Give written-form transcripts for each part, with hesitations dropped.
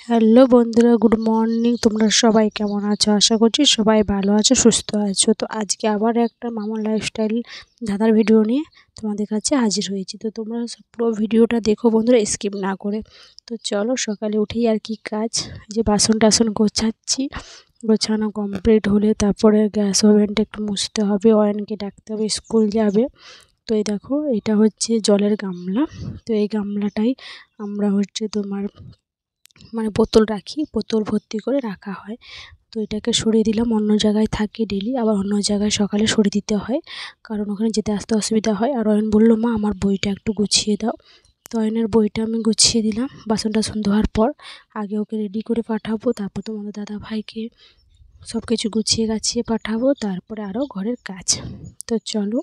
Hello বন্ধুরা, good morning. তোমরা সবাই কেমন আছো? আশা করছি সবাই ভালো আছো, সুস্থ আছো। তো আজকে আবার একটা মামুন লাইফস্টাইল ধাঁধার ভিডিও নিয়ে তোমাদের কাছে হাজির হয়েছি। তো তোমরা পুরো ভিডিওটা দেখো বন্ধুরা, স্কিপ না করে। তো চলো, সকালে উঠেই আর কি কাজ, যে বাসন টাসন গোছাচ্ছি। গোছানো কমপ্লিট হলে তারপরে গ্যাস ওভেনটা একটু মুছতে হবে, অয়নকে ডাকতে হবে, স্কুল যাবে। তো এই দেখো, এটা হচ্ছে জলের গামলা। তো এই গামলাটাই আমরা হচ্ছে তোমার বোতল রাখি, বোতল ভর্তি করে রাখা হয়। তো এটাকে সরিয়ে দিলাম, অন্য জায়গায় থাকে ডেলি, আবার অন্য জায়গায় সকালে সরিয়ে দিতে হয়, কারণ ওখানে যেতে আসতে অসুবিধা হয়। আর অয়ন বললো, মা আমার বইটা একটু গুছিয়ে দাও। তো অয়নের বইটা আমি গুছিয়ে দিলাম বাসন টাসন ধোয়ার পর। আগে ওকে রেডি করে পাঠাবো, তারপর তোমাদের দাদা ভাইকে সব কিছু গুছিয়ে গাছিয়ে পাঠাবো, তারপরে আরও ঘরের কাজ। তো চলো,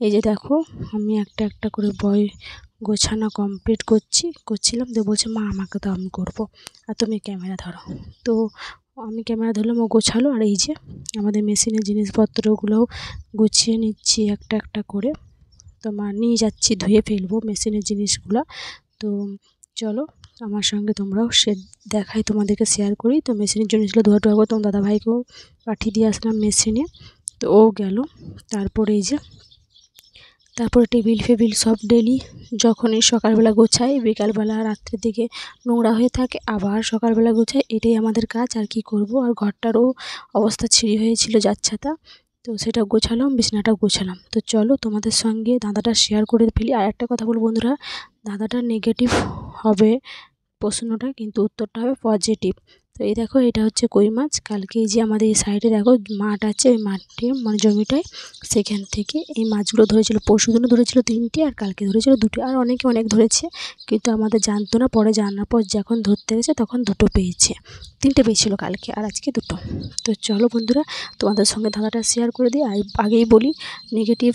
এই যে দেখো, আমি একটা একটা করে বই গোছানো কমপ্লিট করছিলাম। তো বলছে, মা আমাকে তো আমি করবো, আর তুমি ক্যামেরা ধরো। তো আমি ক্যামেরা ধরলাম, ও গোছালো। আর এই যে আমাদের মেশিনের জিনিসপত্রগুলোও গুছিয়ে নিচ্ছি একটা একটা করে। তোমার নিয়ে যাচ্ছি, ধুয়ে ফেলবো মেশিনের জিনিসগুলো। তো চলো আমার সঙ্গে তোমরাও দেখাই, তোমাদেরকে শেয়ার করি। তো মেশিনের জিনিসগুলো ধোয়া টোয়া করে তোমার দাদাভাইকেও পাঠিয়ে দিয়ে আসলাম মেশিনে। তো ও গেল। তারপরে এই যে, তারপরে টেবিল ফেবিল সব ডেলি যখনই সকালবেলা গোছাই, বিকালবেলা রাত্রের দিকে নোংরা হয়ে থাকে, আবার সকালবেলা গোছাই। এটাই আমাদের কাজ, আর কি করব। আর ঘরটারও অবস্থা ছিঁড়ি হয়েছিল যাচ্ছাতা, তো সেটা গোছালাম, বিছানাটাও গোছালাম। তো চলো তোমাদের সঙ্গে ধাঁধাটা শেয়ার করে ফেলি। আর একটা কথা বলবো বন্ধুরা, ধাঁধাটা নেগেটিভ হবে প্রশ্নটা, কিন্তু উত্তরটা হবে পজিটিভ। তো এই দেখো, এটা হচ্ছে কই মাছ। কালকে এই যে আমাদের এই সাইডে দেখো মাঠ আছে, ওই মাঠে জমিটায়, সেখান থেকে এই মাছগুলো ধরেছিল। পরশুদিনও ধরেছিল 3টে, আর কালকে ধরেছিল 2টে, আর অনেকে অনেক ধরেছে, কিন্তু আমাদের জানতো না। পরে জানার পর যখন ধরতে গেছে তখন 2টো পেয়েছে। 3টে পেয়েছিল কালকে, আর আজকে 2টো। তো চলো বন্ধুরা, তোমাদের সঙ্গে ধাঁধাটা শেয়ার করে দিই। আগেই বলি, নেগেটিভ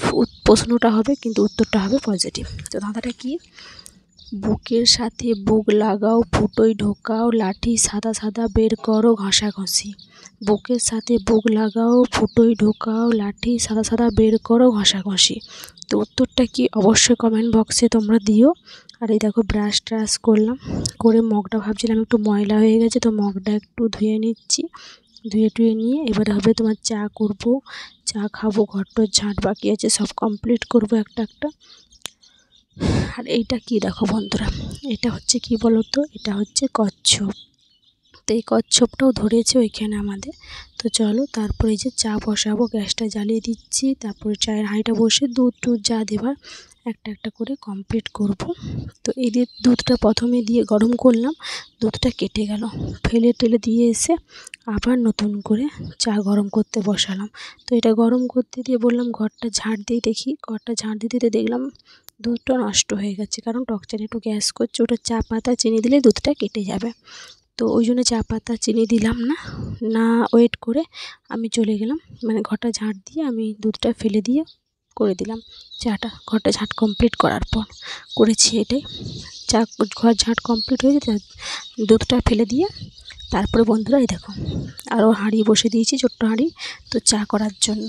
প্রশ্নটা হবে, কিন্তু উত্তরটা হবে পজিটিভ। তো ধাঁধাটা কি? বুকের সাথে বুক লাগাও, ফুটোয় ঢোকাও, লাঠি সাদা সাদা বের করো ঘষাঘষি। বুকের সাথে বুক লাগাও, ফুটোয় ঢোকাও, লাঠি সাদা সাদা বের করো ঘষাঘষি। তো উত্তরটা কি অবশ্যই কমেন্ট বক্সে তোমরা দিও। আর এই দেখো, ব্রাশ ট্রাশ করলাম, করে মগটা ভাবছিলাম একটু ময়লা হয়ে গেছে, তো মগটা একটু ধুয়ে নিচ্ছি। ধুয়ে টুয়ে নিয়ে এবারে হবে তোমার চা করব, চা খাবো। ঘরটোর ঝাঁট বাকি আছে, সব কমপ্লিট করব একটা একটা। আর এইটা কি দেখো বন্ধুরা, এটা হচ্ছে কি বলো তো, এটা হচ্ছে কচ্ছপ। তো এই কচ্ছপটাও ধরেছে ওইখানে আমাদের। তো চলো, তারপরে এই যে চা বসাবো, গ্যাসটা জ্বালিয়ে দিচ্ছি। তারপরে চায়ের হাঁড়িটা বসে দুধ টুধ যা দেবার একটা একটা করে কমপ্লিট করব। তো এই দিয়ে দুধটা প্রথমে দিয়ে গরম করলাম, দুধটা কেটে গেল, ফেলে টেলে দিয়ে এসে আবার নতুন করে চা গরম করতে বসালাম। তো এটা গরম করতে দিয়ে বললাম ঘরটা ঝাঁট দিয়ে দেখি। ঘরটা ঝাঁট দিতে দিতে দেখলাম দুধটা নষ্ট হয়ে গেছে, কারণ টকচারে একটু গ্যাস করছে। ওটা চা পাতা চিনি দিলে দুধটা কেটে যাবে। তো ওই জন্য চা পাতা চিনি দিলাম না, না ওয়েট করে আমি চলে গেলাম, ঘরটা ঝাঁট দিয়ে আমি দুধটা ফেলে দিয়ে করে দিলাম চাটা। ঘরটা ঝাঁট কমপ্লিট করার পর করেছি এটাই। চা ঘর ঝাঁট কমপ্লিট হয়ে যেতে দুধটা ফেলে দিয়ে তারপরে বন্ধুরা এই দেখো, আরও হাঁড়ি বসে দিয়েছি, ছোট্ট হাঁড়ি, তো চা করার জন্য।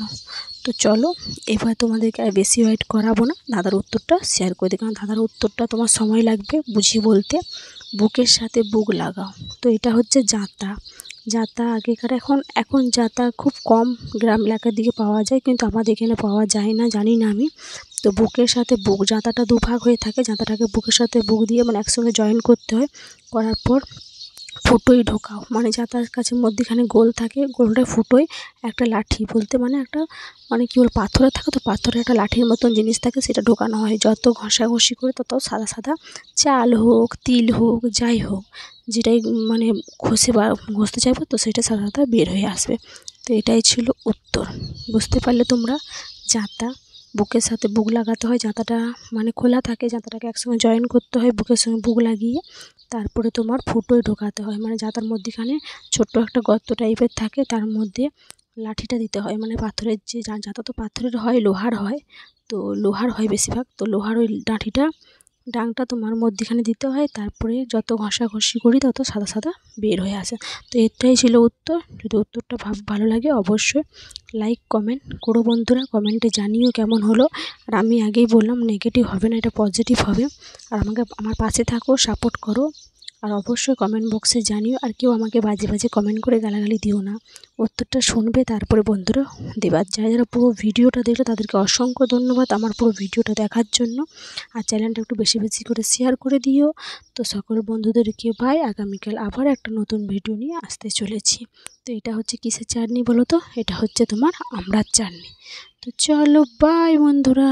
তো চলো, এবার তোমাদেরকে আর বেশি ওয়েট করাবো না, ধাঁধার উত্তরটা শেয়ার করে দিই, কারণ ধাঁধার উত্তরটা তোমার সময় লাগবে বুঝিয়ে বলতে। বুকের সাথে বুক লাগাও, তো এটা হচ্ছে জাঁতা। জাঁতা আগেকার, এখন জাঁতা খুব কম গ্রাম এলাকার দিকে পাওয়া যায়, কিন্তু আমাদের এখানে পাওয়া যায় না, জানি না আমি। তো বুকের সাথে বুক, জাঁতাটা দুভাগ হয়ে থাকে, জাঁতাটাকে বুকের সাথে বুক দিয়ে একসঙ্গে জয়েন করতে হয়। করার পর ফুটোয় ঢোকাও, জাঁতার কাছে মধ্যিখানে গোল থাকে, গোলটা ফুটোয় একটা লাঠি বলতে একটা কী বল, পাথরের থাকে, তো পাথরের একটা লাঠির মতন জিনিস থাকে, সেটা ঢোকানো হয়। যত ঘষাঘষি করে তত সাদা সাদা চাল হোক, তিল হোক, যাই হোক, যেটাই ঘষতে চাইবো, তো সেটা সাদা সাদা বের হয়ে আসবে। তো এটাই ছিল উত্তর। বুঝতে পারলে তোমরা? জাঁতা, বুকের সাথে বুক লাগাতে হয়, জাঁতাটা খোলা থাকে, জাঁতাটাকে একসঙ্গে জয়েন করতে হয় বুকের সঙ্গে বুক লাগিয়ে। তারপরে তোমার ফুটোয় ঢোকাতে হয়, জাঁতার মধ্যিখানে ছোট্ট একটা গর্ত টাইপের থাকে, তার মধ্যে লাঠিটা দিতে হয়। পাথরের যে জাঁতা তো পাথরের হয়, লোহার হয়, তো লোহার হয় বেশিরভাগ। তো লোহার ওই ডাংটা তোমার মধ্যিখানে দিতে হয়, তারপরে যত ঘষাঘষি করি তত সাদা সাদা বের হয়ে আসে। তো এটাই ছিল উত্তর। যদি উত্তরটা ভালো লাগে অবশ্যই লাইক কমেন্ট করো বন্ধুরা, কমেন্টে জানিও কেমন হলো। আর আমি আগেই বললাম নেগেটিভ হবে না, এটা পজিটিভ হবে। আর আমার পাশে থাকো, সাপোর্ট করো। আর অবশ্যই কমেন্ট বক্সে জানিও, আর কেউ আমাকে বাজে বাজে কমেন্ট করে গালাগালি দিও না, উত্তরটা শুনবে তারপরে বন্ধুরা দেবার। যারা যারা পুরো ভিডিওটা দেখলো তাদেরকে অসংখ্য ধন্যবাদ আমার পুরো ভিডিওটা দেখার জন্য। আর চ্যানেলটা একটু বেশি বেশি করে শেয়ার করে দিও। তো সকল বন্ধুদেরকে বাই, আগামীকাল আবার একটা নতুন ভিডিও নিয়ে আসতে চলেছি। তো এটা হচ্ছে কিসের চাটনি বলো তো? এটা হচ্ছে তোমার আমড়ার চাটনি। তো চলো বাই বন্ধুরা।